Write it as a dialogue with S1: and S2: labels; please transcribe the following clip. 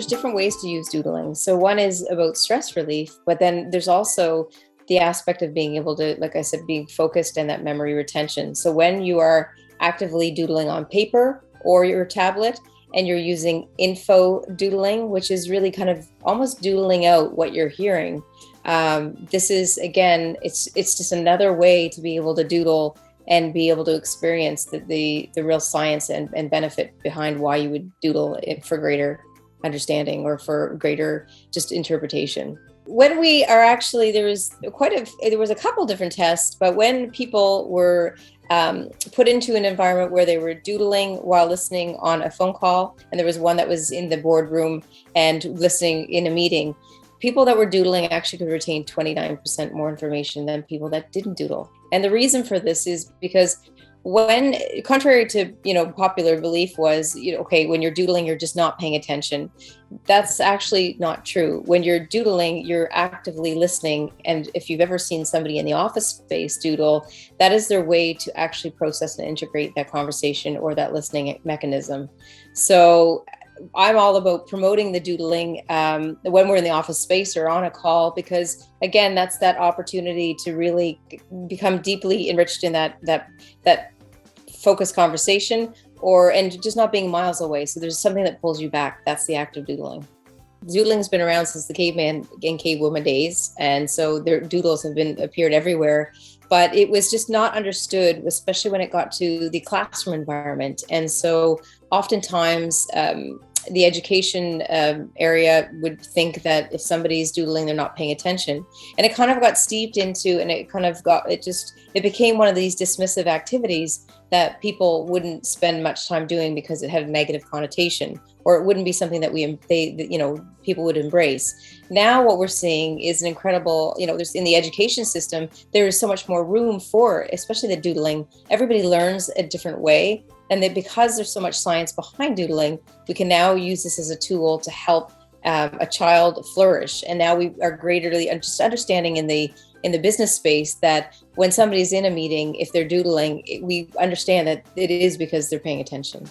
S1: there's different ways to use doodling. So one is about stress relief, but then there's also the aspect of being able to, like I said, being focused and that memory retention. So when you are actively doodling on paper or your tablet and you're using info doodling, which is really kind of almost doodling out what you're hearing. This is, again, it's just another way to be able to doodle and be able to experience the real science and benefit behind why you would doodle it for greater understanding or for greater just interpretation. When we are actually, there was a couple different tests, but when people were put into an environment where they were doodling while listening on a phone call, and there was one that was in the boardroom and listening in a meeting, people that were doodling actually could retain 29% more information than people that didn't doodle. And the reason for this is because when, contrary to, popular belief was, okay, when you're doodling, you're just not paying attention. That's actually not true. When you're doodling, you're actively listening. And if you've ever seen somebody in the office space doodle, that is their way to actually process and integrate that conversation or that listening mechanism. So I'm all about promoting the doodling when we're in the office space or on a call, because again, that's that opportunity to really become deeply enriched in that focused conversation, and just not being miles away. So there's something that pulls you back. That's the act of doodling. Doodling's been around since the caveman and cavewoman days, and so their doodles have appeared everywhere. But it was just not understood, especially when it got to the classroom environment. And so oftentimes the education area would think that if somebody's doodling, they're not paying attention. And it kind of got steeped into, and it became one of these dismissive activities that people wouldn't spend much time doing because it had a negative connotation, or it wouldn't be something that people would embrace. Now what we're seeing is an incredible, there's in the education system, there is so much more room for, especially the doodling. Everybody learns a different way. And that because there's so much science behind doodling, we can now use this as a tool to help a child flourish. And now we are greatly just understanding in the business space that when somebody's in a meeting, if they're doodling, we understand that it is because they're paying attention.